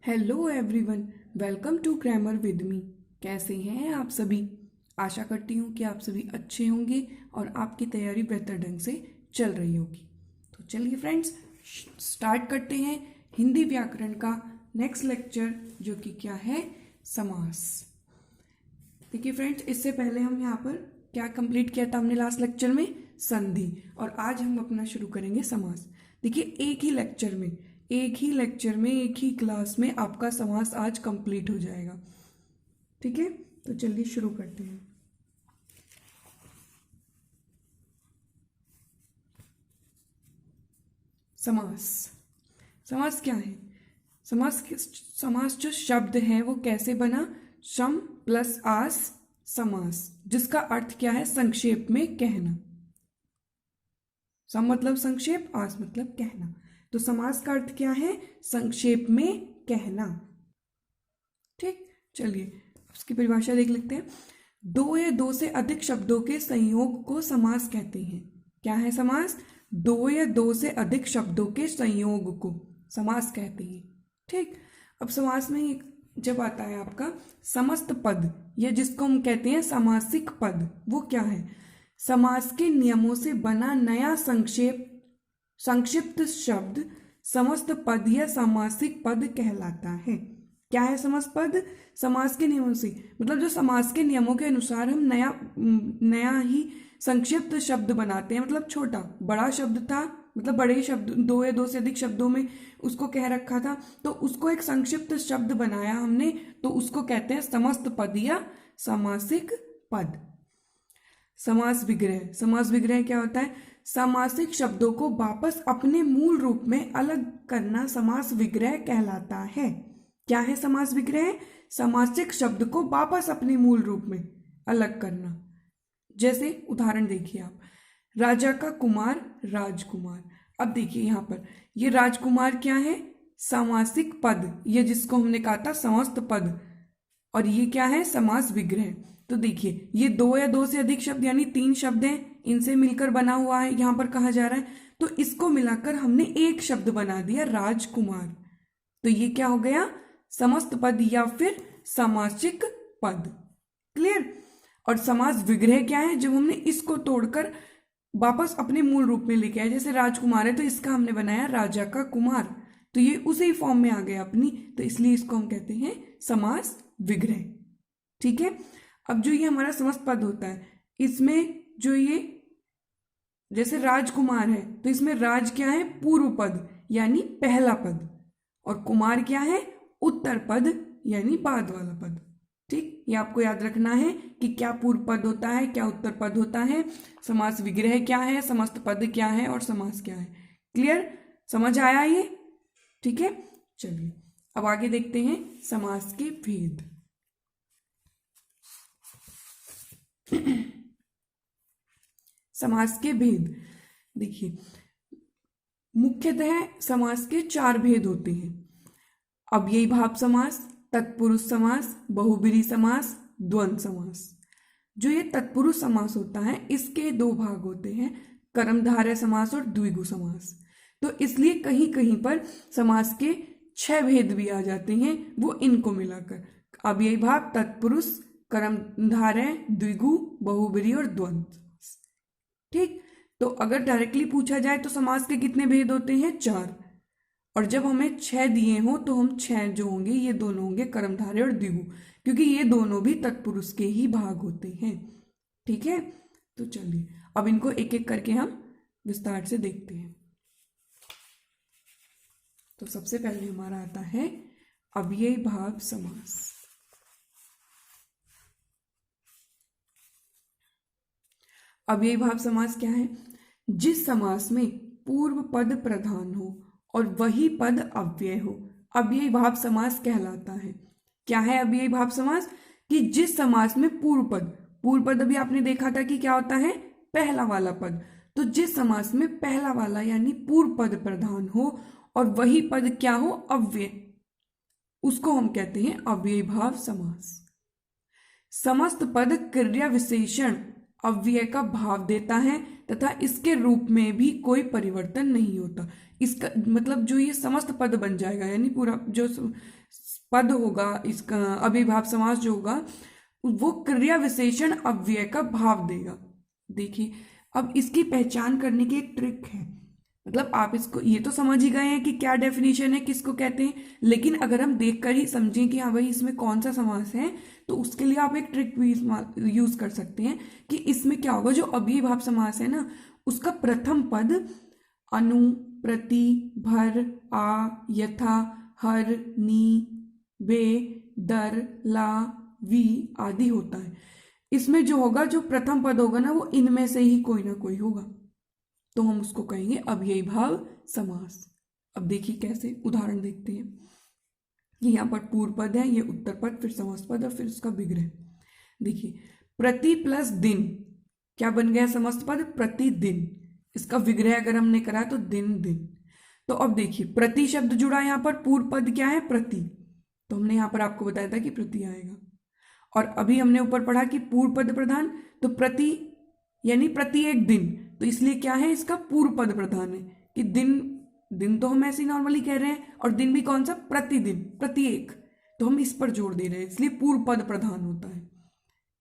Hello everyone, welcome to grammar with me. कैसे हैं आप सभी? आशा करती हूँ कि आप सभी अच्छे होंगे और आपकी तैयारी बेहतर ढंग से चल रही होगी। तो चलिए फ्रेंड्स, स्टार्ट करते हैं हिंदी व्याकरण का नेक्स्ट लेक्चर, जो कि क्या है, समास। देखिए फ्रेंड्स, इससे पहले हम यहाँ पर क्या कंप्लीट किया था हमने लास्ट लेक्चर में? संधि। और आज हम अपना शुरू करेंगे समास। देखिए, एक ही लेक्चर में एक ही क्लास में आपका समास आज कंप्लीट हो जाएगा। ठीक है, तो चलिए शुरू करते हैं। समास। समास क्या है? समास जो शब्द है वो कैसे बना? सम प्लस आस समास, जिसका अर्थ क्या है? संक्षेप में कहना। सम मतलब संक्षेप, आस मतलब कहना। तो समास का अर्थ क्या है? संक्षेप में कहना। ठीक, चलिए उसकी परिभाषा देख लेते हैं। दो या दो से अधिक शब्दों के संयोग को समास कहते हैं। क्या है समास? दो या दो से अधिक शब्दों के संयोग को समास कहते हैं। ठीक, अब समास में जब आता है आपका समस्त पद, या जिसको हम कहते हैं समासिक पद, वो क्या है? समास के नियमों से बना नया संक्षिप्त शब्द समस्त पद या समासिक पद कहलाता है। क्या है समस्त पद? समास के नियमों से, मतलब जो समास के नियमों के अनुसार हम नया ही संक्षिप्त शब्द बनाते हैं। मतलब छोटा बड़ा शब्द था, मतलब बड़े शब्द दो या दो से अधिक शब्दों में उसको कह रखा था, तो उसको एक संक्षिप्त शब्द बनाया हमने, तो उसको कहते हैं समस्त पद या समासिक पद। समास विग्रह क्या होता है? समासिक शब्दों को वापस अपने मूल रूप में अलग करना समास विग्रह कहलाता है। क्या है समास विग्रह? समासिक शब्द को वापस अपने मूल रूप में अलग करना। जैसे उदाहरण देखिए आप, राजा का कुमार राजकुमार। अब देखिए यहाँ पर ये राजकुमार क्या है? समासिक पद, ये जिसको हमने कहा था समस्त पद, और ये क्या है? समास विग्रह। तो देखिए, ये दो या दो से अधिक शब्द यानी तीन शब्द हैं, इनसे मिलकर बना हुआ है, यहाँ पर कहा जा रहा है, तो इसको मिलाकर हमने एक शब्द बना दिया राजकुमार। तो ये क्या हो गया? समस्त पद या फिर समासिक पद। क्लियर? और समास विग्रह क्या है? जब हमने इसको तोड़कर वापस अपने मूल रूप में लेके आए, जैसे राजकुमार है तो इसका हमने बनाया राजा का कुमार, तो ये उसी फॉर्म में आ गया अपनी, तो इसलिए इसको हम कहते हैं समास विग्रह। ठीक है, अब जो ये हमारा समस्त पद होता है, इसमें जो ये जैसे राजकुमार है, तो इसमें राज क्या है? पूर्व पद यानी पहला पद, और कुमार क्या है? उत्तर पद यानी बाद वाला पद। ठीक, ये आपको याद रखना है कि क्या पूर्व पद होता है, क्या उत्तर पद होता है, समास विग्रह क्या है, समस्त पद क्या है, और समास क्या है। क्लियर? समझ आया ये? ठीक है, चलिए अब आगे देखते हैं समास के भेद। समास के भेद देखिए, मुख्यतः समास के चार भेद होते हैं। अव्ययी भाव समास, तत्पुरुष समास, बहुब्रीहि समास, द्वंद्व समास। जो ये तत्पुरुष समास होता है, इसके दो भाग होते हैं, कर्मधारय समास और द्विगु समास। तो इसलिए कहीं कहीं पर समास के 6 भेद भी आ जाते हैं, वो इनको मिलाकर अव्ययी भाव, तत्पुरुष, कर्मधारय, द्विगु, बहुब्रीहि और द्वंद्व। ठीक, तो अगर डायरेक्टली पूछा जाए तो समास के कितने भेद होते हैं? 4। और जब हमें 6 दिए हो तो हम 6 जो होंगे ये दोनों होंगे कर्मधारय और द्विगु, क्योंकि ये दोनों भी तत्पुरुष के ही भाग होते हैं। ठीक है, तो चलिए अब इनको एक एक करके हम विस्तार से देखते हैं। तो सबसे पहले हमारा आता है अव्ययी भाव समास। अव्ययी भाव समास क्या है? जिस समास में पूर्व पद प्रधान हो और वही पद अव्यय हो, अव्ययी भाव समास कहलाता है। क्या है अव्ययी भाव समास? कि जिस समास में पूर्व पद अभी आपने देखा था कि क्या होता है? पहला वाला पद। तो जिस समास में पहला वाला यानी पूर्व पद प्रधान हो और वही पद क्या हो? अव्यय, उसको हम कहते हैं अव्ययी भाव समास। समस्त पद क्रिया विशेषण अव्यय का भाव देता है तथा इसके रूप में भी कोई परिवर्तन नहीं होता। इसका मतलब जो ये समस्त पद बन जाएगा, यानी पूरा जो पद होगा, इसका अभिभाव समास जो होगा वो क्रिया विशेषण अव्यय का भाव देगा। देखिए, अब इसकी पहचान करने की एक ट्रिक है। मतलब आप इसको ये तो समझ ही गए हैं कि क्या डेफिनेशन है, किसको कहते हैं, लेकिन अगर हम देखकर ही समझें कि हाँ भाई इसमें कौन सा समास है, तो उसके लिए आप एक ट्रिक भी यूज कर सकते हैं कि इसमें क्या होगा, जो अव्ययीभाव समास है ना, उसका प्रथम पद अनु, प्रति, भर, आ, यथा, हर, नी, बे, दर, ला, वी आदि होता है। इसमें जो होगा, जो प्रथम पद होगा ना, वो इनमें से ही कोई ना कोई होगा, तो हम उसको कहेंगे अव्ययीभाव समास। अब देखिए कैसे, उदाहरण देखते हैं। ये यहाँ पर पूर्व पद है, ये उत्तर पद, फिर समास पद और फिर उसका विग्रह। देखिए, प्रति प्लस दिन क्या बन गया समस्त पद, प्रतिदिन। इसका विग्रह अगर हमने करा तो दिन दिन। तो अब देखिए, प्रति शब्द जुड़ा, यहाँ पर पूर्व पद क्या है, प्रति, तो हमने यहाँ पर आपको बताया था कि प्रति आएगा। और अभी हमने ऊपर पढ़ा कि पूर्व पद प्रधान, तो प्रति यानी प्रति एक दिन, तो इसलिए क्या है, इसका पूर्व पद प्रधान है कि दिन, दिन तो हम ऐसे ही नॉर्मली कह रहे हैं, और दिन भी कौन सा, प्रतिदिन, प्रति एक, तो हम इस पर जोर दे रहे हैं, इसलिए पूर्व पद प्रधान होता है।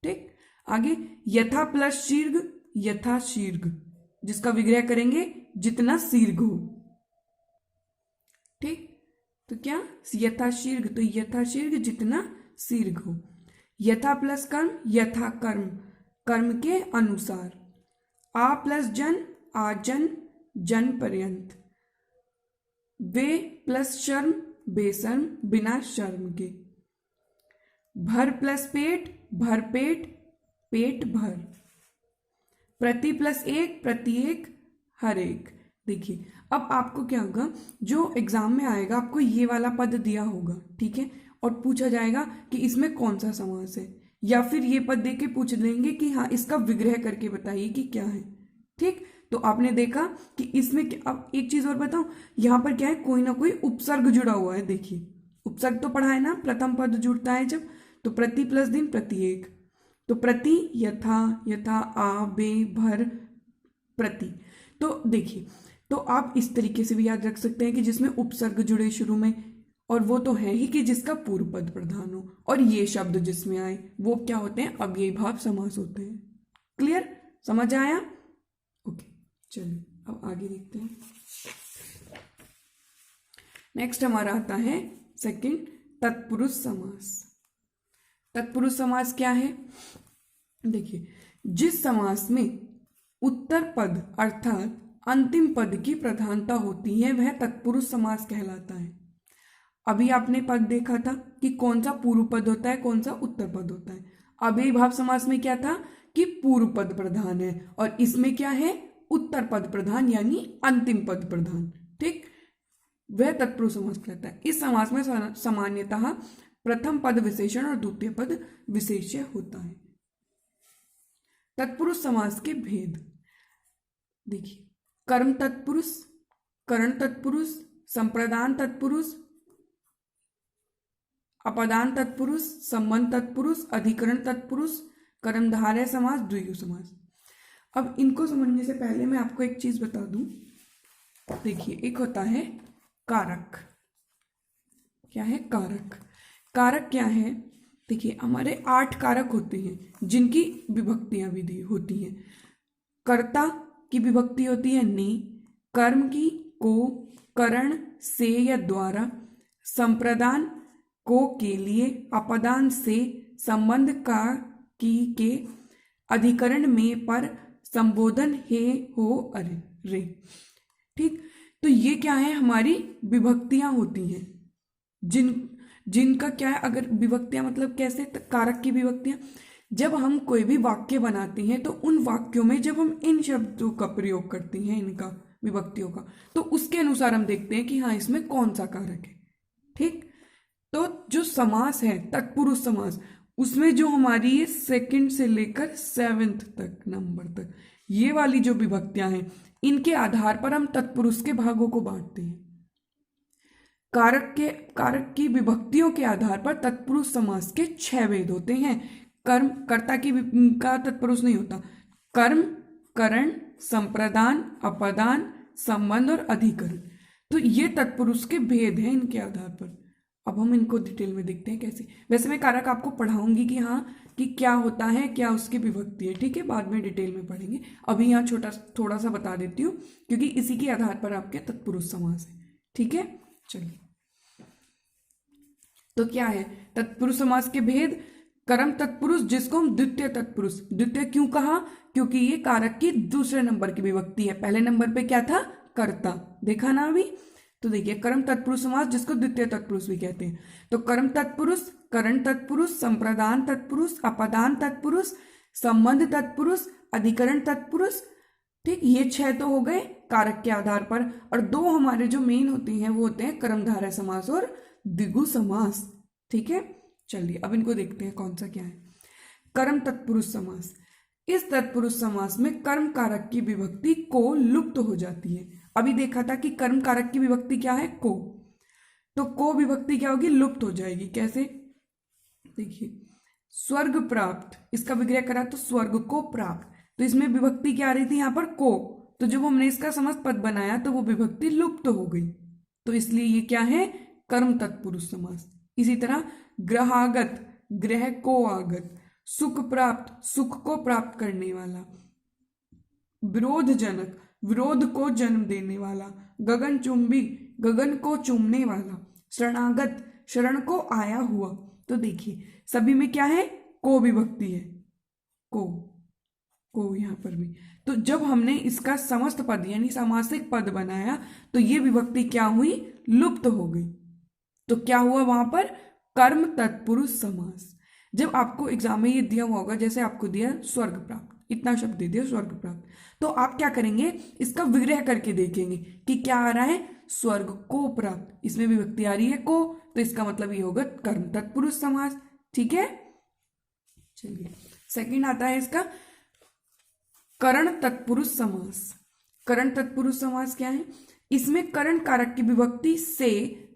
ठीक, आगे यथा प्लस शीर्घ, यथा शीर्घ, जिसका विग्रह करेंगे जितना शीर्घ हो। ठीक, तो क्या, यथा शीर्घ, तो यथा शीर्घ जितना शीर्घ हो। यथा प्लस कर्म, यथा कर्म, कर्म के अनुसार। आ प्लस जन, आजन, जन पर्यंत। वे प्लस शर्म, बेशर्म, बिना शर्म के। भर प्लस पेट, भर पेट, पेट भर। प्रति प्लस एक, प्रति एक, हर एक। देखिए, अब आपको क्या होगा, जो एग्जाम में आएगा आपको ये वाला पद दिया होगा, ठीक है, और पूछा जाएगा कि इसमें कौन सा समास है, या फिर ये पद दे के पूछ लेंगे कि हाँ इसका विग्रह करके बताइए कि क्या है। ठीक, तो आपने देखा कि इसमें अब एक चीज और बताऊं, यहाँ पर क्या है, कोई ना कोई उपसर्ग जुड़ा हुआ है। देखिए, उपसर्ग तो पढ़ा है ना, प्रथम पद जुड़ता है जब, तो प्रति प्लस दिन, प्रति एक, तो प्रति, यथा, यथा, आ, बे, भर, प्रति। तो देखिए, तो आप इस तरीके से भी याद रख सकते हैं कि जिसमें उपसर्ग जुड़े शुरू में, और वो तो है ही कि जिसका पूर्व पद प्रधान हो, और ये शब्द जिसमें आए वो क्या होते हैं, अव्ययीभाव समास होते हैं। क्लियर, समझ आया? ओके, चलिए अब आगे देखते हैं। नेक्स्ट हमारा आता है सेकंड, तत्पुरुष समास। तत्पुरुष समास क्या है? देखिए, जिस समास में उत्तर पद अर्थात अंतिम पद की प्रधानता होती है वह तत्पुरुष समास कहलाता है। अभी आपने पद देखा था कि कौन सा पूर्व पद होता है, कौन सा उत्तर पद होता है। अव्ययीभाव समास में क्या था कि पूर्व पद प्रधान है, और इसमें क्या है, उत्तर पद प्रधान यानी अंतिम पद प्रधान। ठीक, वह तत्पुरुष समास कहलाता है। इस समास में सामान्यतः प्रथम पद विशेषण और द्वितीय पद विशेष्य होता है। तत्पुरुष समास के भेद देखिए, कर्म तत्पुरुष, करण तत्पुरुष, संप्रदान तत्पुरुष, अपदान तत्पुरुष, संबंध तत्पुरुष, अधिकरण तत्पुरुष, कर्मधारय समास, द्विगु समास। अब इनको समझने से पहले मैं आपको एक चीज बता दूं। देखिए, एक होता है कारक। क्या है? कारक। कारक क्या है? देखिए, हमारे 8 कारक होते हैं जिनकी विभक्तियां भी होती हैं। कर्ता की विभक्ति होती है ने, कर्म की को, करण से या द्वारा, संप्रदान को के लिए, अपदान से, संबंध का की के, अधिकरण में पर, संबोधन हे हो अरे रे। ठीक, तो ये क्या है, हमारी विभक्तियां होती हैं जिनका क्या है, अगर विभक्तियां मतलब कैसे, कारक की विभक्तियां, जब हम कोई भी वाक्य बनाते हैं तो उन वाक्यों में जब हम इन शब्दों का प्रयोग करते हैं, इनका विभक्तियों का, तो उसके अनुसार हम देखते हैं कि हाँ इसमें कौन सा कारक है। ठीक, तो जो समास है तत्पुरुष समास, उसमें जो हमारी ये सेकंड से लेकर 7th तक नंबर तक ये वाली जो विभक्तियां हैं, इनके आधार पर हम तत्पुरुष के भागों को बांटते हैं। कारक की विभक्तियों के आधार पर तत्पुरुष समास के 6 भेद होते हैं। कर्म, कर्ता का तत्पुरुष नहीं होता, कर्म, करण, संप्रदान, अपदान, संबंध और अधिकरण। तो ये तत्पुरुष के भेद हैं इनके आधार पर। अब हम इनको डिटेल में देखते हैं कैसे। वैसे मैं कारक आपको पढ़ाऊंगी कि हाँ कि क्या होता है, क्या उसकी विभक्ति है, ठीक है, बाद में डिटेल में पढ़ेंगे। अभी यहाँ थोड़ा सा बता देती हूँ क्योंकि इसी के आधार पर आपके तत्पुरुष समास है, ठीक है। चलिए, तो क्या है तत्पुरुष समास के भेद। कर्म तत्पुरुष, जिसको हम द्वितीय तत्पुरुष, द्वितीय क्यों कहा, क्योंकि ये कारक की दूसरे नंबर की विभक्ति है। पहले नंबर पे क्या था, कर्ता, देखा ना अभी। तो देखिए कर्म तत्पुरुष समास, जिसको द्वितीय तत्पुरुष भी कहते हैं। तो कर्म तत्पुरुष, करण तत्पुरुष, संप्रदान तत्पुरुष, अपदान तत्पुरुष, संबंध तत्पुरुष, अधिकरण तत्पुरुष, ठीक। ये 6 तो हो गए कारक के आधार पर। और 2 हमारे जो मेन होते हैं वो होते हैं कर्मधारय समास और द्विगु समास, ठीक है। चलिए अब इनको देखते हैं कौन सा क्या है। कर्म तत्पुरुष समास, इस तत्पुरुष समास में कर्म कारक की विभक्ति को लुप्त हो जाती है। अभी देखा था कि कर्म कारक की विभक्ति क्या है, को, तो को विभक्ति क्या होगी, लुप्त हो जाएगी। कैसे, देखिए स्वर्ग प्राप्त, इसका विग्रह करा तो स्वर्ग को प्राप्त, तो इसमें विभक्ति क्या आ रही थी यहाँ पर, को, तो जब हमने इसका समस्त पद बनाया तो वो विभक्ति लुप्त हो गई, तो इसलिए ये क्या है, कर्म तत्पुरुष समास। इसी तरह ग्रहागत, ग्रह को आगत, सुख प्राप्त, सुख को प्राप्त करने वाला, विरोधजनक, विरोध को जन्म देने वाला, गगनचुंबी, गगन को चूमने वाला, शरणागत, शरण को आया हुआ। तो देखिए सभी में क्या है, को विभक्ति है, को यहाँ पर भी। तो जब हमने इसका समस्त पद यानी सामासिक पद बनाया तो ये विभक्ति क्या हुई, लुप्त हो गई। तो क्या हुआ वहां पर, कर्म तत्पुरुष समास। जब आपको एग्जाम में ये दिया हुआ होगा, जैसे आपको दिया स्वर्ग प्राप्त, इतना शब्द दे दिया स्वर्ग प्राप्त, तो आप क्या करेंगे, इसका विग्रह करके देखेंगे कि क्या आ रहा है, स्वर्ग को प्राप्त, इसमें विभक्ति आ रही है को, तो इसका मतलब ये होगा कर्म तत्पुरुष समास, ठीक है। चलिए सेकंड आता है इसका करण तत्पुरुष समास। करण तत्पुरुष समास क्या है, इसमें करण कारक की विभक्ति से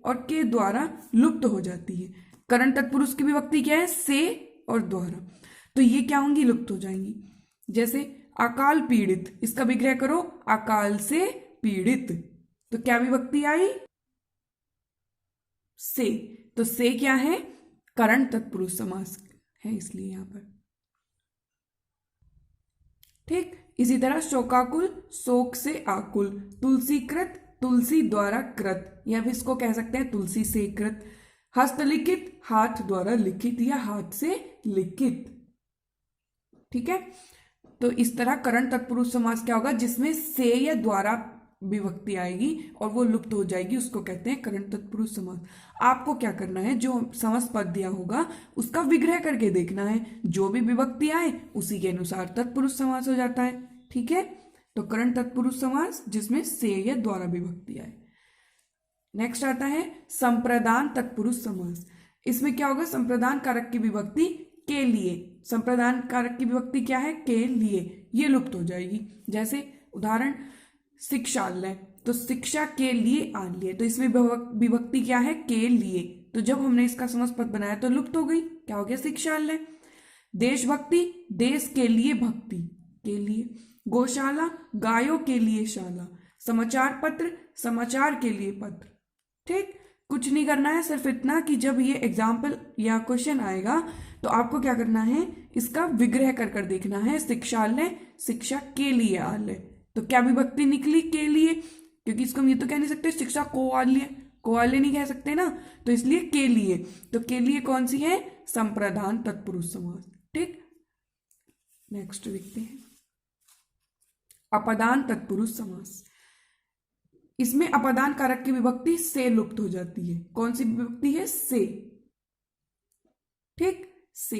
और के द्वारा लुप्त हो जाती है। करण तत्पुरुष की विभक्ति क्या है, से और द्वारा, तो ये क्या होंगी, लुप्त हो जाएंगी। जैसे अकाल पीड़ित, इसका विग्रह करो, अकाल से पीड़ित, तो क्या विभक्ति आई, से, तो से क्या है, करण तत्पुरुष समास है, इसलिए यहां पर, ठीक। इसी तरह शोकाकुल, शोक से आकुल, तुलसीकृत, तुलसी द्वारा कृत, या फिर इसको कह सकते हैं तुलसी से कृत, हस्तलिखित, हाथ द्वारा लिखित या हाथ से लिखित, ठीक है। तो इस तरह करण तत्पुरुष समास क्या होगा, जिसमें से या द्वारा विभक्ति आएगी और वो लुप्त हो जाएगी, उसको कहते हैं करण तत्पुरुष समास। आपको क्या करना है, जो समस्त पद दिया होगा उसका विग्रह करके देखना है, जो भी विभक्ति आए उसी के अनुसार तत्पुरुष समास हो जाता है, ठीक है। तो करण तत्पुरुष समास जिसमें से या द्वारा विभक्ति आए। नेक्स्ट आता है संप्रदान तत्पुरुष समास। इसमें क्या होगा, संप्रदान कारक की विभक्ति के लिए, संप्रदान कारक की विभक्ति क्या है, के लिए, ये लुप्त हो जाएगी। जैसे उदाहरण शिक्षालय, तो शिक्षा के लिए आलय, तो इसमें विभक्ति क्या है, के लिए, तो जब हमने इसका समस्त पद बनाया तो लुप्त हो गई, क्या हो गया, शिक्षालय। देशभक्ति, देश के लिए भक्ति, के लिए। गौशाला, गायों के लिए शाला। समाचार पत्र, समाचार के लिए पत्र, ठीक। कुछ नहीं करना है, सिर्फ इतना कि जब ये एग्जाम्पल या क्वेश्चन आएगा तो आपको क्या करना है, इसका विग्रह कर कर देखना है, शिक्षालय, शिक्षा के लिए आलय, तो क्या विभक्ति निकली, के लिए, क्योंकि इसको हम ये तो कह नहीं सकते शिक्षा को आलय, को आलय नहीं कह सकते ना, तो इसलिए के लिए, तो के लिए कौन सी है, संप्रदान तत्पुरुष समास, ठीक। नेक्स्ट देखते हैं अपदान तत्पुरुष समास। इसमें अपदान कारक की विभक्ति से लुप्त हो जाती है। कौन सी विभक्ति है, से, ठीक, से।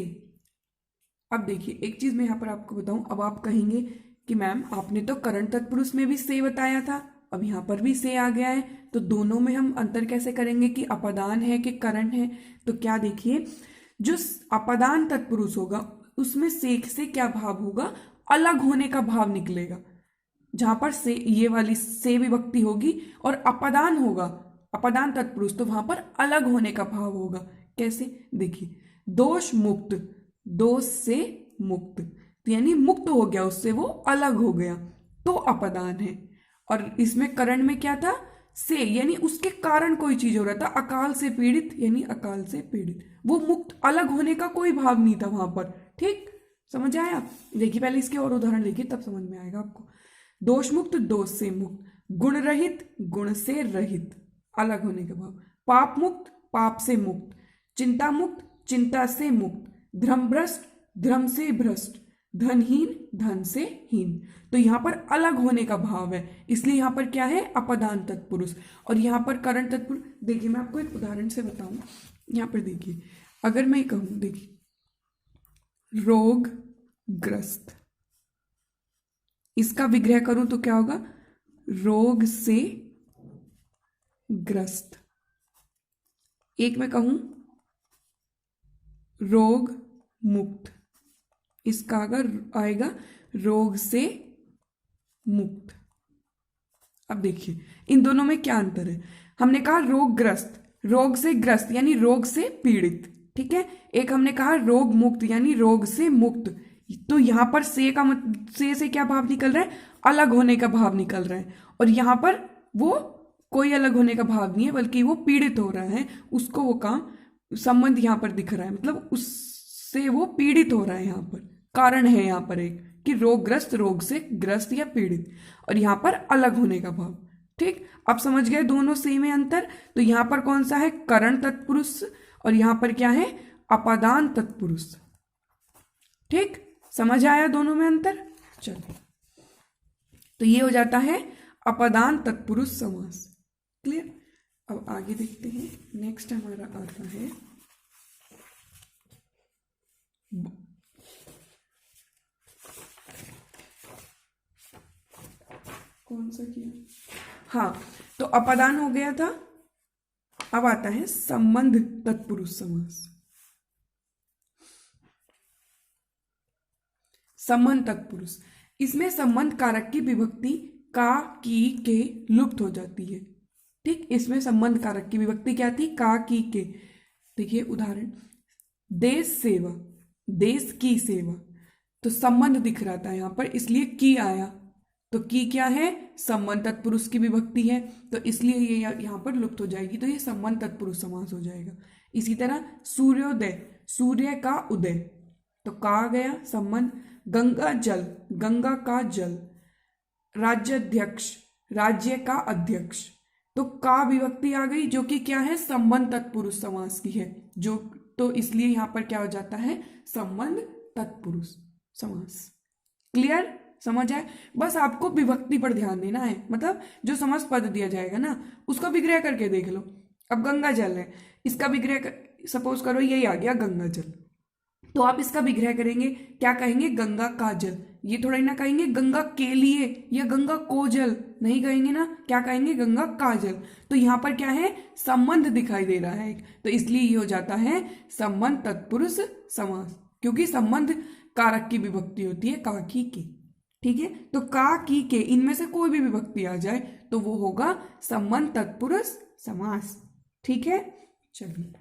अब देखिए एक चीज मैं यहां पर आपको बताऊं, अब आप कहेंगे कि मैम आपने तो करण तत्पुरुष में भी से बताया था, अब यहाँ पर भी से आ गया है, तो दोनों में हम अंतर कैसे करेंगे कि अपदान है कि करण है। तो क्या देखिए, जो अपदान तत्पुरुष होगा उसमें से क्या भाव होगा, अलग होने का भाव निकलेगा। जहां पर से ये वाली से विभक्ति होगी और अपदान होगा, अपदान तत्पुरुष, तो वहां पर अलग होने का भाव होगा। कैसे, देखिए दोष मुक्त, दोष से मुक्त, तो यानी मुक्त हो गया, उससे वो अलग हो गया, तो अपदान है। और इसमें करण में क्या था, से, यानी उसके कारण कोई चीज हो रहा था, अकाल से पीड़ित यानी अकाल से पीड़ित, वो मुक्त, अलग होने का कोई भाव नहीं था वहां पर। ठीक, समझ आया? देखिए पहले इसके और उदाहरण देखिए, तब समझ में आएगा आपको। दोष मुक्त, दोष से मुक्त। गुण रहित, गुण से रहित, अलग होने का भाव। पाप मुक्त, पाप से मुक्त। चिंता मुक्त, चिंता से मुक्त। धर्म भ्रष्ट, धर्म से भ्रष्ट। धनहीन, धन से हीन। तो यहां पर अलग होने का भाव है, इसलिए यहां पर क्या है, अपदान तत्पुरुष। और यहां पर करण तत्पुरुष, देखिए मैं आपको एक उदाहरण से बताऊं। यहां पर देखिए, अगर मैं कहूं, देखिए रोग ग्रस्त, इसका विग्रह करूं तो क्या होगा, रोग से ग्रस्त। एक मैं कहूं रोग मुक्त, इसका अगर आएगा रोग से मुक्त। अब देखिए इन दोनों में क्या अंतर है। हमने कहा रोगग्रस्त, रोग से ग्रस्त यानी रोग से पीड़ित, ठीक है। एक हमने कहा रोग मुक्त यानी रोग से मुक्त। तो यहां पर से का से क्या भाव निकल रहा है, अलग होने का भाव निकल रहा है। और यहां पर वो कोई अलग होने का भाव नहीं है, बल्कि वो पीड़ित हो रहा है, उसको वो काम संबंध यहां पर दिख रहा है, मतलब उससे वो पीड़ित हो रहा है। यहां पर कारण है, यहां पर एक कि रोगग्रस्त, रोग से ग्रस्त या पीड़ित, और यहां पर अलग होने का भाव। ठीक, अब समझ गए दोनों से में अंतर। तो यहां पर कौन सा है, करण तत्पुरुष, और यहां पर क्या है, अपादान तत्पुरुष। ठीक, समझ आया दोनों में अंतर। चलो, तो ये हो जाता है अपदान तत्पुरुष समास। क्लियर? अब आगे देखते हैं, नेक्स्ट हमारा आता है कौन सा किया, हाँ, तो अपदान हो गया था। अब आता है संबंध तत्पुरुष समास। संबंध तत्पुरुष, इसमें संबंध कारक की विभक्ति का, की, के लुप्त हो जाती है। ठीक, इसमें संबंध कारक की विभक्ति क्या थी, का, की, के। देखिए उदाहरण, देश सेवा, देश की सेवा, तो संबंध दिख रहा था यहां पर, इसलिए की आया। तो की क्या है, संबंध तत्पुरुष की विभक्ति है, तो इसलिए ये यहां पर लुप्त हो जाएगी, तो ये संबंध तत्पुरुष समास हो जाएगा। इसी तरह सूर्योदय, सूर्य का उदय, तो का आ गया संबंध। गंगा जल, गंगा का जल। राज्याध्यक्ष, राज्य का अध्यक्ष, तो का विभक्ति आ गई, जो कि क्या है, संबंध तत्पुरुष समास की है, जो, तो इसलिए यहां पर क्या हो जाता है, संबंध तत्पुरुष समास। क्लियर? समझ आए? बस आपको विभक्ति पर ध्यान देना है, मतलब जो समास पद दिया जाएगा ना, उसका विग्रह करके देख लो। अब गंगा जल है, इसका विग्रह सपोज करो यही आ गया गंगा जल, तो आप इसका विग्रह करेंगे, क्या कहेंगे, गंगा का जल। ये थोड़ा ही ना कहेंगे गंगा के लिए या गंगा को जल, नहीं कहेंगे ना, क्या कहेंगे, गंगा का जल। तो यहां पर क्या है, संबंध दिखाई दे रहा है, तो इसलिए ये हो जाता है संबंध तत्पुरुष समास, क्योंकि संबंध कारक की विभक्ति होती है का, की, के। ठीक है, तो का, की, के इनमें से कोई भी विभक्ति आ जाए तो वो होगा संबंध तत्पुरुष समास। ठीक है, चलिए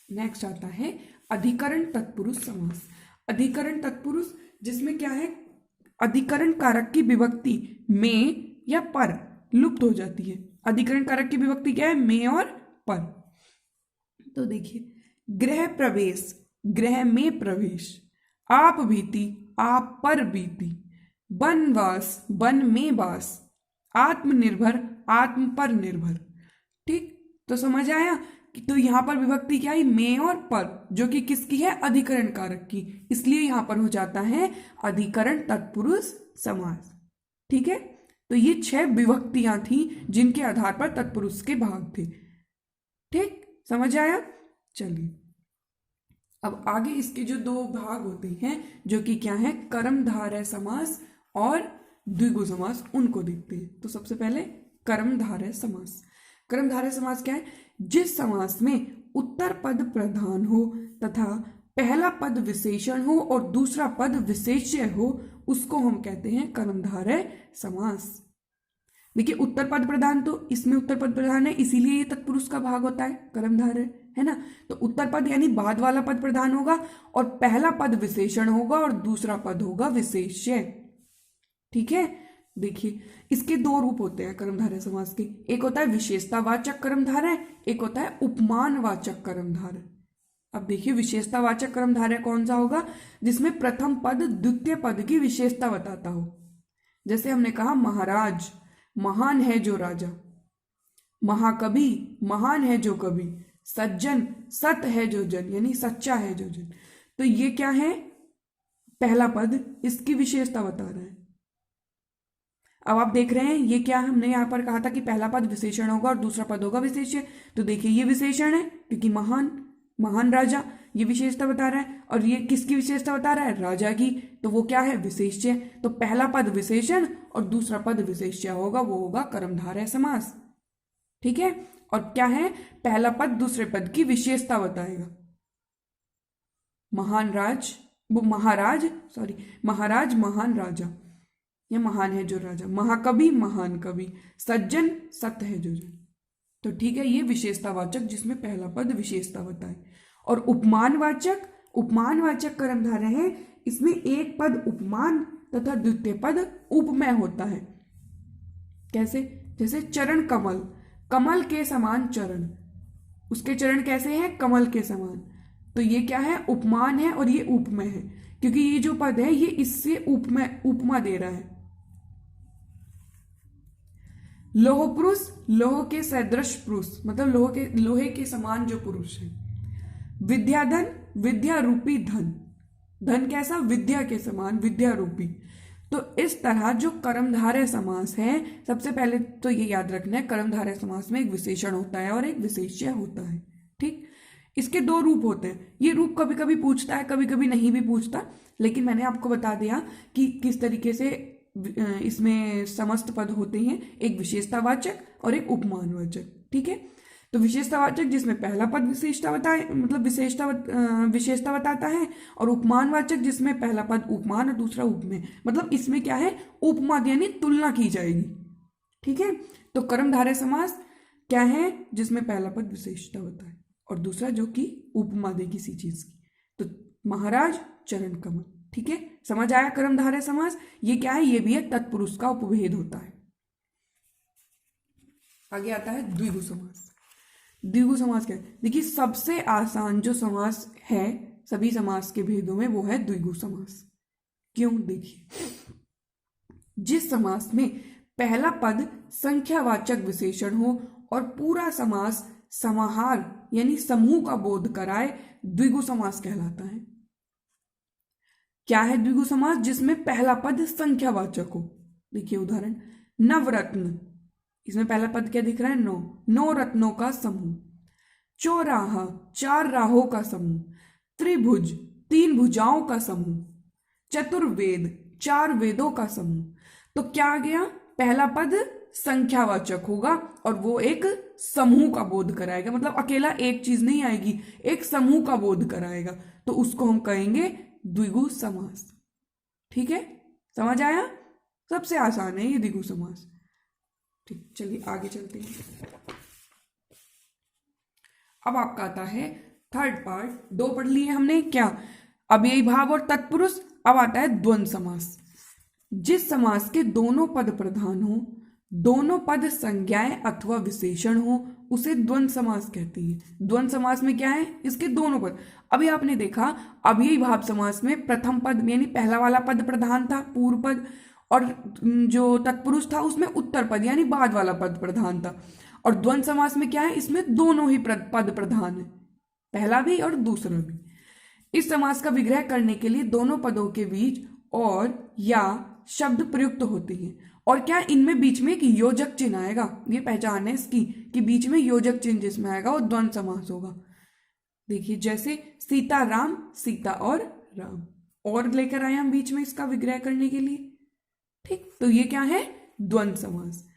नेक्स्ट आता है अधिकरण तत्पुरुष समास। अधिकरण तत्पुरुष, जिसमें क्या है, अधिकरण कारक की विभक्ति में या पर लुप्त हो जाती है। अधिकरण कारक की विभक्ति क्या है, में और पर। तो देखिए, गृह प्रवेश, गृह में प्रवेश। आप बीती, आप पर बीती। वनवास, वन में वास। आत्मनिर्भर, आत्म पर निर्भर। ठीक, तो समझ आया। तो यहां पर विभक्ति क्या है, में और पर, जो कि किसकी है, अधिकरण कारक की, इसलिए यहां पर हो जाता है अधिकरण तत्पुरुष समास। ठीक है, तो ये 6 विभक्तियां थी जिनके आधार पर तत्पुरुष के भाग थे। ठीक, समझ आया। चलिए अब आगे इसके जो 2 भाग होते हैं, जो कि क्या है, कर्मधारय समास और द्विगु समास, उनको देखते हैं। तो सबसे पहले कर्मधारय समास। कर्मधारय समास क्या है, जिस समास में उत्तर पद प्रधान हो तथा पहला पद विशेषण हो और दूसरा पद विशेष्य हो, उसको हम कहते हैं कर्मधारय समास। देखिए उत्तर पद प्रधान, तो इसमें उत्तर पद प्रधान है, इसीलिए ये तत्पुरुष का भाग होता है कर्मधारय। है ना। तो उत्तर पद यानी बाद वाला पद प्रधान होगा और पहला पद विशेषण होगा और दूसरा पद होगा विशेष्य। ठीक है, देखिए इसके दो रूप होते हैं कर्मधारय समास के। एक होता है विशेषतावाचक कर्मधारय, एक होता है उपमानवाचक कर्मधारय। अब देखिए विशेषतावाचक कर्मधारय कौन सा होगा, जिसमें प्रथम पद द्वितीय पद की विशेषता बताता हो। जैसे हमने कहा महाराज, महान है जो राजा। महाकवि, महान है जो कवि। सज्जन, सत है जो जन, यानी सच्चा है जो जन। तो ये क्या है, पहला पद इसकी विशेषता बता रहा है। अब आप देख रहे हैं ये क्या, हमने यहाँ पर कहा था कि पहला पद विशेषण होगा और दूसरा पद होगा विशेष्य। तो देखिए ये विशेषण है क्योंकि महान, महान राजा, ये विशेषता बता रहा है। और ये किसकी विशेषता बता रहा है, राजा की। तो वो क्या है, विशेष्य। तो पहला पद विशेषण और दूसरा पद विशेष्य होगा, वो होगा कर्मधारय समास। ठीक है, और क्या है, पहला पद दूसरे पद की विशेषता बताएगा। महाराज, महाराज महान राजा, या महान है जो राजा। महाकवि, महान कवि। सज्जन, सत्य है जो जन। तो ठीक है, ये विशेषतावाचक जिसमें पहला पद विशेषता बताए। और उपमानवाचक, उपमानवाचक कर्मधारय है, इसमें एक पद उपमान तथा द्वितीय पद उपमेय होता है। कैसे, जैसे चरण कमल, कमल के समान चरण, उसके चरण कैसे हैं, कमल के समान। तो ये क्या है, उपमान है और ये उपमेय है, क्योंकि ये जो पद है ये इससे उपमेय, उपमा दे रहा है। लोह पुरुष, लोह के सदृश पुरुष, मतलब लोहे के समान जो पुरुष है। विद्याधन, विद्या रूपी धन, धन कैसा, विद्या के समान, विद्या रूपी। तो इस तरह जो कर्मधारय समास है, सबसे पहले तो ये याद रखना है, कर्मधारय समास में एक विशेषण होता है और एक विशेष्य होता है। ठीक, इसके दो रूप होते हैं। ये रूप कभी कभी पूछता है, कभी कभी नहीं भी पूछता, लेकिन मैंने आपको बता दिया कि किस तरीके से इसमें समस्त पद होते हैं, एक विशेषतावाचक और एक उपमानवाचक। ठीक है, तो विशेषतावाचक जिसमें पहला पद विशेषता बताए, मतलब विशेषता बताता है, और उपमानवाचक जिसमें पहला पद उपमान और दूसरा उपमेय, मतलब इसमें क्या है, उपमा यानी तुलना की जाएगी। ठीक है, तो कर्मधारय समास क्या है, जिसमें पहला पद विशेषता बताए और दूसरा जो कि उपमा दे किसी चीज की। तो महाराज, चरण कमल। ठीक है, समझ आया कर्मधारय समास। ये क्या है, ये भी एक तत्पुरुष का उपभेद होता है। आगे आता है द्विगु समास। द्विगु समास क्या है, देखिए सबसे आसान जो समास है सभी समास के भेदों में, वो है द्विगु समास। क्यों, देखिए जिस समास में पहला पद संख्यावाचक विशेषण हो और पूरा समास समाहार यानी समूह का बोध कराए, द्विगु समास कहलाता है। क्या है द्विगु समास, जिसमें पहला पद संख्यावाचक हो। देखिए उदाहरण, नवरत्न, इसमें पहला पद क्या दिख रहा है, नौ, नौ रत्नों का समूह। चौराहा, चार राहों का समूह। त्रिभुज, तीन भुजाओं का समूह। चतुर्वेद, चार वेदों का समूह। तो क्या आ गया, पहला पद संख्यावाचक होगा और वो एक समूह का बोध कराएगा, मतलब अकेला एक चीज नहीं आएगी, एक समूह का बोध कराएगा, तो उसको हम कहेंगे द्विगु समास। ठीक है, समझ आया, सबसे आसान है ये द्विगु समास। ठीक, चलिए आगे चलते हैं। अब आपका आता है थर्ड पार्ट, दो पढ़ लिए हमने क्या, अव्ययी भाव और तत्पुरुष। अब आता है द्वंद्व समास। जिस समास के दोनों पद प्रधान हो, दोनों पद संज्ञाएं अथवा विशेषण हो, उसे द्वंद्व समास कहते हैं। द्वंद्व समास में क्या है, इसके दोनों पद। अभी आपने देखा अव्ययी भाव समास में प्रथम पद यानी पहला वाला पद प्रधान था, पूर्व पद, और जो तत्पुरुष था उसमें उत्तर पद यानी बाद वाला पद प्रधान था। और द्वंद्व समास में क्या है, इसमें दोनों ही पद प्रधान है, पहला भी और दूसरा भी। इस समास का विग्रह करने के लिए दोनों पदों के बीच और या शब्द प्रयुक्त होते हैं, और क्या इनमें बीच में एक योजक चिन्ह आएगा, ये पहचान है इसकी कि बीच में योजक चिन्ह जिसमें आएगा वो द्वंद्व समास होगा। देखिए जैसे सीता राम, सीता और राम, और लेकर आए हम बीच में इसका विग्रह करने के लिए। ठीक, तो ये क्या है, द्वंद्व समास।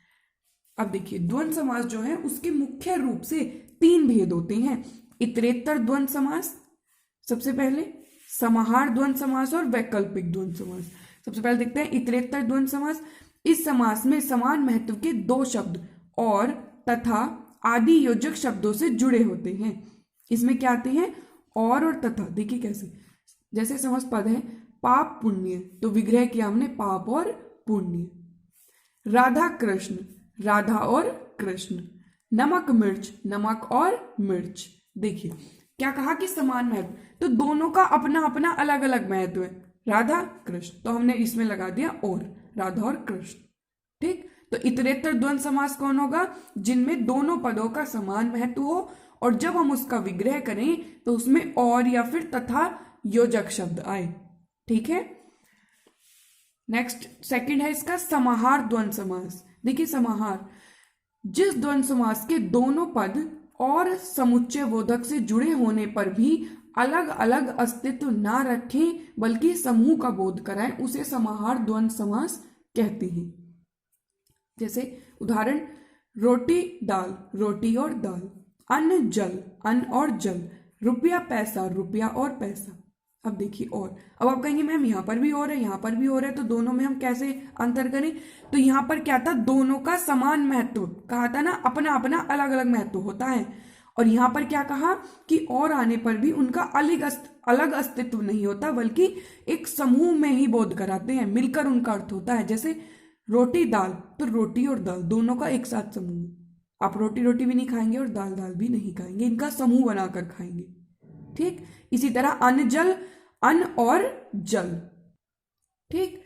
अब देखिए द्वंद्व समास जो है उसके मुख्य रूप से तीन भेद होते हैं, इतरेतर द्वंद्व समास, सबसे पहले समाहार द्वंद्व समास और वैकल्पिक द्वंद्व समास। सबसे पहले देखते हैं इतरेतर द्वंद्व समास। इस समास में समान महत्व के दो शब्द और तथा आदि योजक शब्दों से जुड़े होते हैं। इसमें क्या आते हैं और तथा। देखिए कैसे, जैसे समस्त पद है पाप पुण्य, तो विग्रह किया हमने पाप और पुण्य। राधा कृष्ण, राधा और कृष्ण। नमक मिर्च, नमक और मिर्च। देखिए क्या कहा कि समान महत्व, तो दोनों का अपना अपना अलग अलग महत्व है। राधा कृष्ण, तो हमने इसमें लगा दिया और, राधा और कृष्ण। ठीक, तो इतरेतर द्वंद्व समास कौन होगा? जिनमें दोनों पदों का समान महत्व हो और जब हम उसका विग्रह करें तो उसमें और या फिर तथा योजक शब्द आए। ठीक है, नेक्स्ट सेकंड है इसका समाहार द्वंद्व समास। देखिए समाहार, जिस द्वंद्व समास के दोनों पद और समुच्चय बोधक से जुड़े होने पर भी अलग अलग अस्तित्व ना रखें बल्कि समूह का बोध कराएं, उसे समाहार द्वंद्व समास कहते हैं। जैसे उदाहरण, रोटी दाल, रोटी और दाल। अन्न जल, अन्न और जल। रुपया पैसा, रुपया और पैसा। अब देखिए और, अब आप कहेंगे मैम यहाँ पर भी और है, यहाँ पर भी और है, तो दोनों में हम कैसे अंतर करें? तो यहाँ पर क्या था, दोनों का समान महत्व कहा था ना, अपना अपना अलग अलग महत्व होता है। और यहाँ पर क्या कहा कि और आने पर भी उनका अलग अस्तित्व नहीं होता बल्कि एक समूह में ही बोध कराते हैं, मिलकर उनका अर्थ होता है। जैसे रोटी दाल, तो रोटी और दाल दोनों का एक साथ समूह। आप रोटी रोटी भी नहीं खाएंगे और दाल दाल भी नहीं खाएंगे, इनका समूह बनाकर खाएंगे। ठीक, इसी तरह अन्न जल, अन्न और जल। ठीक,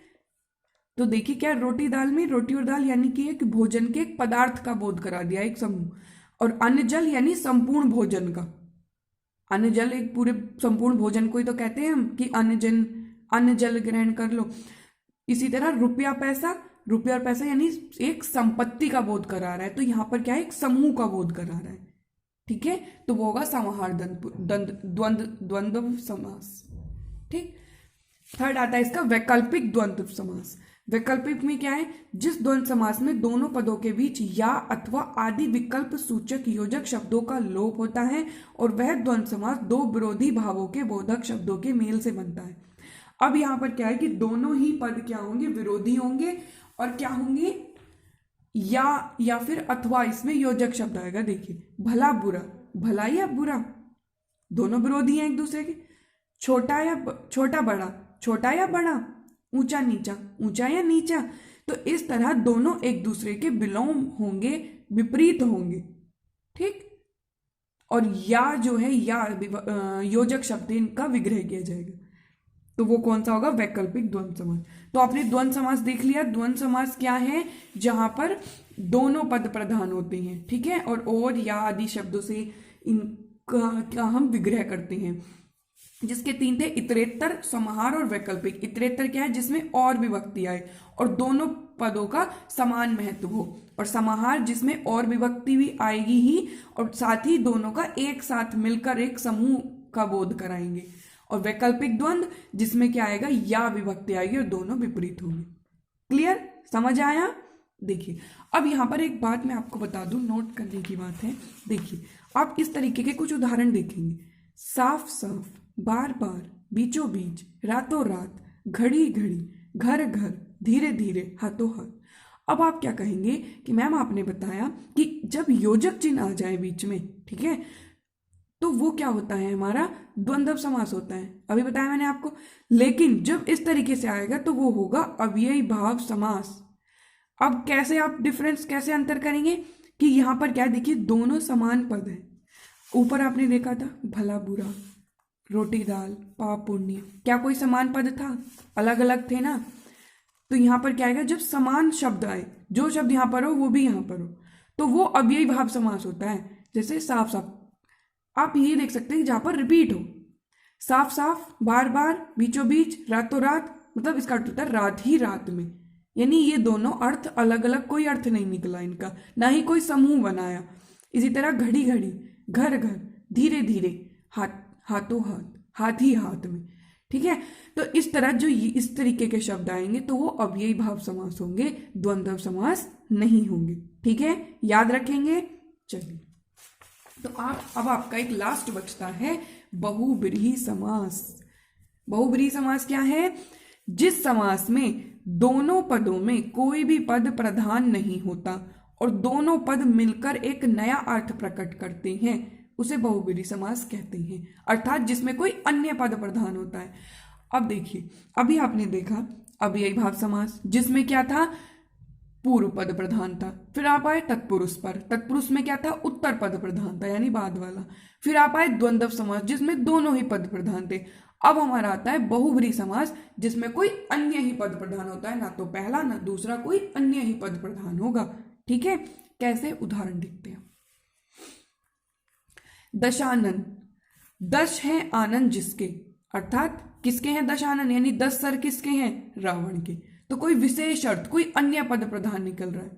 तो देखिए क्या रोटी दाल में रोटी और दाल यानी कि एक भोजन के एक पदार्थ का बोध करा दिया, एक समूह। और अन्न जल यानी संपूर्ण भोजन का। अन्न जल एक पूरे संपूर्ण भोजन को ही तो कहते हैं हम कि अन्न जल ग्रहण कर लो। इसी तरह रुपया पैसा, रुपया और पैसा यानी एक संपत्ति का बोध करा रहा है, तो यहाँ पर क्या है, एक समूह का बोध करा रहा है। ठीक है, तो वो होगा समाहार द्वंद्व समास। ठीक, थर्ड आता है इसका वैकल्पिक द्वंद्व समास। वैकल्पिक में क्या है, जिस द्वंद्व समास में दोनों पदों के बीच या अथवा आदि विकल्प सूचक योजक शब्दों का लोप होता है और वह द्वंद्व समास दो विरोधी भावों के बोधक शब्दों के मेल से बनता है। अब यहाँ पर क्या है कि दोनों ही पद क्या होंगे, विरोधी होंगे और क्या होंगे, या फिर अथवा इसमें योजक शब्द आएगा। देखिए भला बुरा, भला या बुरा, दोनों विरोधी हैं एक दूसरे के। छोटा बड़ा, छोटा या बड़ा। ऊंचा नीचा, ऊंचा या नीचा। तो इस तरह दोनों एक दूसरे के विलोम होंगे, विपरीत होंगे। ठीक, और या जो है या योजक शब्द इनका विग्रह किया जाएगा, तो वो कौन सा होगा, वैकल्पिक द्वंद्व समास। तो आपने द्वंद्व समास देख लिया। द्वंद्व समास क्या है, जहां पर दोनों पद प्रधान होते हैं। ठीक है, और या आदि शब्दों से इनका हम विग्रह करते हैं, जिसके तीन थे, इतरेतर, समाहार और वैकल्पिक। इतरेतर क्या है, जिसमें और विभक्ति आए और दोनों पदों का समान महत्व हो। और समाहार जिसमें और विभक्ति भी आएगी ही और साथ ही दोनों का एक साथ मिलकर एक समूह का बोध कराएंगे। और वैकल्पिक द्वंद्व जिसमें क्या आएगा, या विभक्ति आएगी और दोनों विपरीत होंगे। क्लियर, समझ आया? देखिए अब यहाँ पर एक बात मैं आपको बता दूं, नोट करने की बात है। देखिए आप इस तरीके के कुछ उदाहरण देखेंगे, साफ साफ, बार बार, बीचों बीच, रातों रात, घड़ी घड़ी, घर घर, धीरे धीरे, हाथों हाथ। अब आप क्या कहेंगे कि मैम आपने बताया कि जब योजक चिन्ह आ जाए बीच में, ठीक है, तो वो क्या होता है, हमारा द्वंद्व समास होता है। अभी बताया मैंने आपको। लेकिन जब इस तरीके से आएगा तो वो होगा अव्ययी भाव समास। अब कैसे आप डिफरेंस कैसे अंतर करेंगे कि यहाँ पर क्या, देखिए दोनों समान पद है। ऊपर आपने देखा था भला बुरा, रोटी दाल, पाप पुण्य, क्या कोई समान पद था? अलग अलग थे ना। तो यहाँ पर क्या आएगा, जब समान शब्द आए, जो शब्द यहाँ पर हो वो भी यहाँ पर हो, तो वो अव्ययी भाव समास होता है। जैसे साफ साफ, आप ये देख सकते हैं जहाँ पर रिपीट हो, साफ साफ, बार बार, बीचों बीच, रातों रात, मतलब इसका अर्थ होता है रात ही रात में। यानी ये दोनों अर्थ अलग अलग, कोई अर्थ नहीं निकला इनका, ना ही कोई समूह बनाया। इसी तरह घड़ी घड़ी, घर घर, धीरे धीरे, हाथों हाथ, हाथ ही हाथ में। ठीक है, तो इस तरह जो इस तरीके के शब्द आएंगे तो वो अव्ययी भाव समास होंगे, द्वंद्व समास नहीं होंगे। ठीक है, याद रखेंगे। चलिए, तो अब आपका एक लास्ट बचता है बहुब्रीहि समास। बहुब्रीहि समास क्या है, जिस समास में दोनों पदों में कोई भी पद प्रधान नहीं होता और दोनों पद मिलकर एक नया अर्थ प्रकट करते हैं, उसे बहुब्रीहि समास कहते हैं, अर्थात जिसमें कोई अन्य पद प्रधान होता है। अब देखिए, अभी आपने देखा अव्ययी भाव समास, जिसमें क्या था, पूर्व पद प्रधान था। फिर आप आए तत्पुरुष पर, तत्पुरुष में क्या था, उत्तर पद प्रधान था यानी बाद वाला। फिर आप आए द्वंद्व समास, जिसमें दोनों ही पद प्रधान थे। अब हमारा आता है बहुब्रीहि समास, जिसमें कोई अन्य ही पद प्रधान होता है, ना तो पहला ना दूसरा, कोई अन्य ही पद प्रधान होगा। ठीक है, कैसे, उदाहरण देखते हैं। दशानन, दश है आनंद जिसके, अर्थात किसके हैं दश आनंद, यानी 10 सर किसके हैं, रावण के। तो कोई विशेष अर्थ, कोई अन्य पद प्रधान निकल रहा है।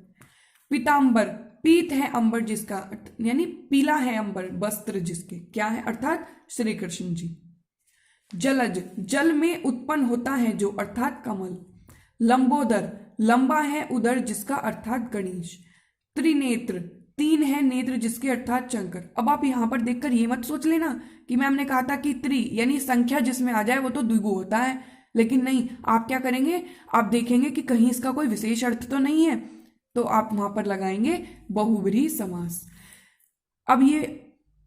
पीतांबर, पीत है अंबर जिसका, यानी पीला है अंबर, वस्त्र जिसके, क्या है, अर्थात श्री कृष्ण जी। जलज, जल में उत्पन्न होता है जो, अर्थात कमल। लंबोदर, लंबा है उदर जिसका, अर्थात गणेश। त्रिनेत्र, 3 है नेत्र जिसके, अर्थात शंकर। अब आप यहां पर देखकर ये मत सोच लेना कि मैम ने कहा था कि त्रि यानी संख्या जिसमें आ जाए वो तो द्विगु होता है, लेकिन नहीं, आप क्या करेंगे, आप देखेंगे कि कहीं इसका कोई विशेष अर्थ तो नहीं है, तो आप वहां पर लगाएंगे बहुब्रीहि समास। अब ये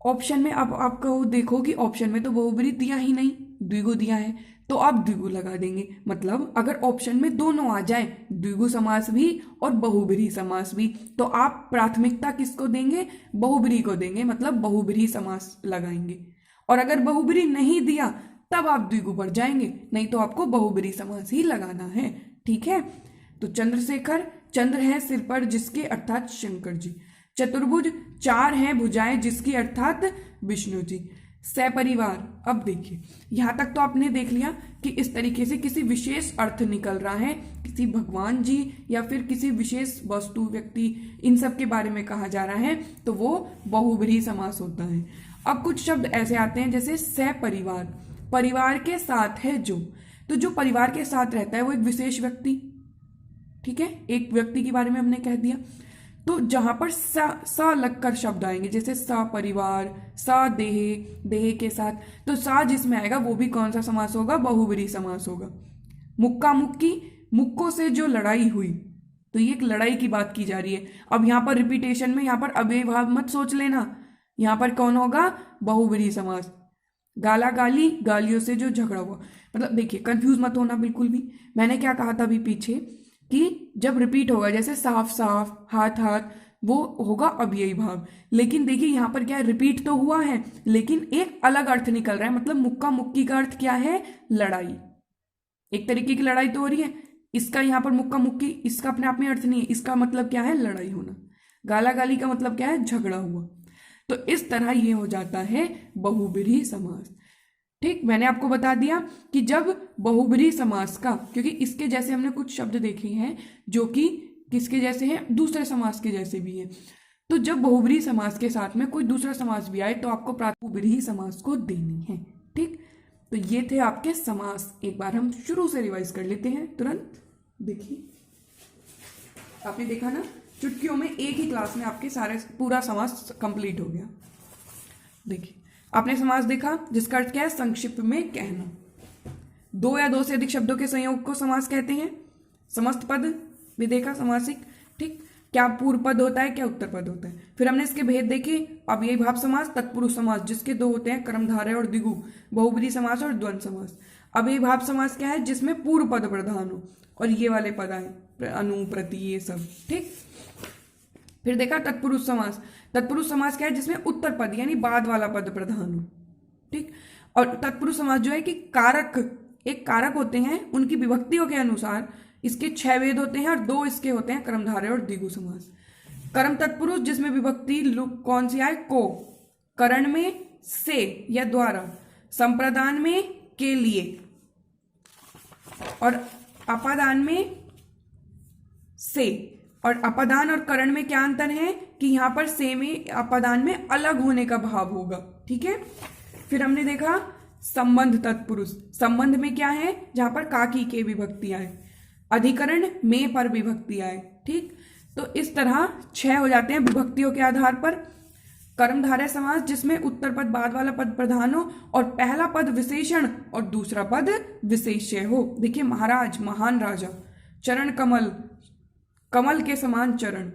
ऑप्शन में, अब आपको देखो कि ऑप्शन में तो बहुब्रीहि दिया ही नहीं, द्विगु दिया है, तो आप द्विगु लगा देंगे। मतलब अगर ऑप्शन में दोनों आ जाए, द्विगु समास भी और बहुब्रीहि समास भी, तो आप प्राथमिकता किसको देंगे, बहुब्रीहि को देंगे, मतलब बहुब्रीहि समास लगाएंगे। और अगर बहुब्रीहि नहीं दिया तब आप द्विगु पर जाएंगे, नहीं तो आपको बहुब्रीहि समास ही लगाना है। ठीक है, तो चंद्रशेखर, चंद्र है सिर पर जिसके, अर्थात शंकर जी। चतुर्भुज, 4 हैं भुजाएं जिसकी, अर्थात विष्णु जी। सपरिवार, अब देखिए यहां तक तो आपने देख लिया कि इस तरीके से किसी विशेष अर्थ निकल रहा है, किसी भगवान जी या फिर किसी विशेष वस्तु, व्यक्ति, इन सब के बारे में कहा जा रहा है, तो वो बहुब्रीहि समास होता है। अब कुछ शब्द ऐसे आते हैं जैसे सपरिवार, परिवार के साथ है जो, तो जो परिवार के साथ रहता है वो एक विशेष व्यक्ति, ठीक है, एक व्यक्ति के बारे में हमने कह दिया। तो जहां पर सा लगकर शब्द आएंगे, जैसे सा परिवार, सा देह, देह के साथ, तो सा जिसमें आएगा वो भी कौन सा समास होगा, बहुब्रीहि समास होगा। मुक्का मुक्की, मुक्कों से जो लड़ाई हुई, तो ये एक लड़ाई की बात की जा रही है। अब यहाँ पर रिपीटेशन में, यहाँ पर अव्ययी भाव मत सोच लेना, यहाँ पर कौन होगा, बहुब्रीहि समास। गाला गाली, गालियों से जो झगड़ा हुआ, मतलब देखिए कंफ्यूज मत होना बिल्कुल भी। मैंने क्या कहा था अभी पीछे कि जब रिपीट होगा, जैसे साफ साफ, हाथ हाथ, वो होगा अव्ययी भाव। लेकिन देखिए यहाँ पर क्या है, रिपीट तो हुआ है लेकिन एक अलग अर्थ निकल रहा है। मतलब मुक्का मुक्की का अर्थ क्या है, लड़ाई, एक तरीके की लड़ाई तो हो रही है। इसका यहाँ पर मुक्का मुक्की, इसका अपने आप में अर्थ नहीं है, इसका मतलब क्या है, लड़ाई होना। गाला गाली का मतलब क्या है, झगड़ा हुआ। तो इस तरह ये हो जाता है बहुब्रीहि समास। ठीक, मैंने आपको बता दिया कि जब बहुब्रीहि समास का, क्योंकि इसके जैसे हमने कुछ शब्द देखे हैं जो कि किसके जैसे हैं, दूसरे समास के जैसे भी हैं। तो जब बहुब्रीहि समास के साथ में कोई दूसरा समास भी आए तो आपको बहुब्रीहि समास को देनी है। ठीक, तो ये थे आपके समास। एक बार हम शुरू से रिवाइज कर लेते हैं तुरंत। देखिए आपने देखा ना, चुटकियों में एक ही क्लास में आपके सारे पूरा समास कंप्लीट हो गया। देखिए आपने समास देखा जिसका अर्थ क्या है, संक्षिप्त में कहना। 2 या 2 से अधिक शब्दों के संयोग को समास कहते हैं। समस्त पद भी देखा, समासिक। ठीक, क्या पूर्व पद होता है, क्या उत्तर पद होता है। फिर हमने इसके भेद देखे। अब यही भाव समास, तत्पुरुष समास जिसके 2 होते हैं, कर्मधारय और द्विगु, बहुब्रीहि समास और द्वंद्व समास। अब ये भाव समास क्या है, जिसमें पूर्व पद प्रधान हो और ये वाले पद आए, अनु, प्रति, ये सब। ठीक, फिर देखा तत्पुरुष समास। तत्पुरुष समास क्या है, जिसमें उत्तर पद यानी बाद वाला पद प्रधान हो। ठीक, और तत्पुरुष समास जो है कि कारक, एक कारक होते हैं, उनकी विभक्तियों के अनुसार इसके 6 वेद होते हैं और 2 इसके होते हैं, कर्मधारय और द्विगु समास। कर्म तत्पुरुष जिसमें विभक्ति कौन सी आए, को, करण में से या द्वारा, संप्रदान में के लिए, और अपादान में से। और अपादान और करण में क्या अंतर है कि यहां पर से में, अपादान में अलग होने का भाव होगा। ठीक है, फिर हमने देखा संबंध तत्पुरुष, संबंध में क्या है, जहां पर काकी के विभक्ति आए, अधिकरण में पर विभक्ति आए। ठीक, तो इस तरह 6 हो जाते हैं विभक्तियों के आधार पर। कर्मधारय समास जिसमें उत्तर पद बाद वाला पद प्रधान हो और पहला पद विशेषण और दूसरा पद विशेष्य हो। देखिए महाराज, महान राजा, चरण कमल, कमल के समान चरण,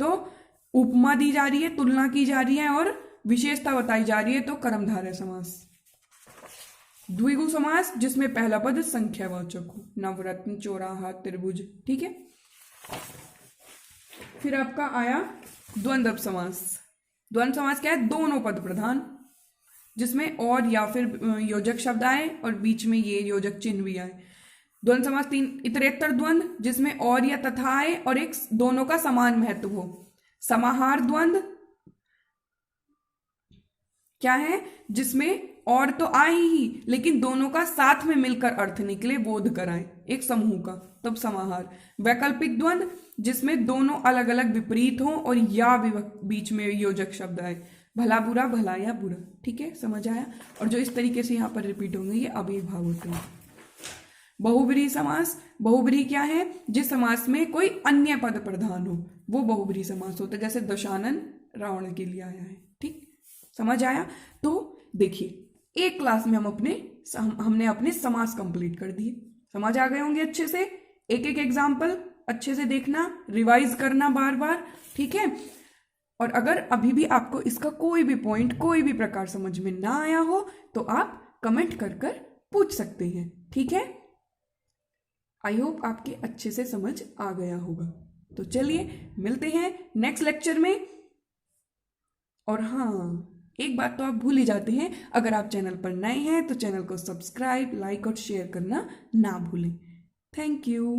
तो उपमा दी जा रही है, तुलना की जा रही है और विशेषता बताई जा रही है तो कर्मधारय समास। द्विगु समास जिसमें पहला पद संख्यावाचक हो, नवरत्न, चौराहा, त्रिभुज। ठीक है, फिर आपका आया द्वंद्व समास। द्वंद्व समास क्या है? दोनों पद प्रधान, जिसमें और या फिर योजक शब्द आए और बीच में ये योजक चिन्ह भी आए। द्वंद्व समास तीन। इतरेत्तर द्वंद्व जिसमें और या तथा आए और एक दोनों का समान महत्व हो। समाहार द्वंद्व क्या है? जिसमें और तो आए ही लेकिन दोनों का साथ में मिलकर अर्थ निकले, बोध कराए एक समूह का, तब समाहार। वैकल्पिक द्वंद्व जिसमें दोनों अलग अलग विपरीत हों और या बीच में योजक शब्द आए, भला बुरा, भला या बुरा। ठीक है, समझ आया? और जो इस तरीके से यहाँ पर रिपीट होंगे ये अव्ययीभाव होते हैं। बहुब्रीहि समास। बहुब्रीहि क्या है? जिस समास में कोई अन्य पद प्रधान हो वो बहुब्रीहि समास होता है, जैसे दशानन रावण के लिए आया है। ठीक, समझ आया? तो देखिए, एक क्लास में हमने अपने समास कंप्लीट कर दिए। समझ आ गए होंगे अच्छे से। एक एक एग्जाम्पल अच्छे से देखना, रिवाइज करना बार बार। ठीक है, और अगर अभी भी आपको इसका कोई भी पॉइंट, कोई भी प्रकार समझ में ना आया हो तो आप कमेंट कर कर पूछ सकते हैं। ठीक है, आई होप आपके अच्छे से समझ आ गया होगा। तो चलिए मिलते हैं नेक्स्ट लेक्चर में। और हाँ, एक बात तो आप भूल ही जाते हैं, अगर आप चैनल पर नए हैं तो चैनल को सब्सक्राइब, लाइक और शेयर करना ना भूलें। Thank you.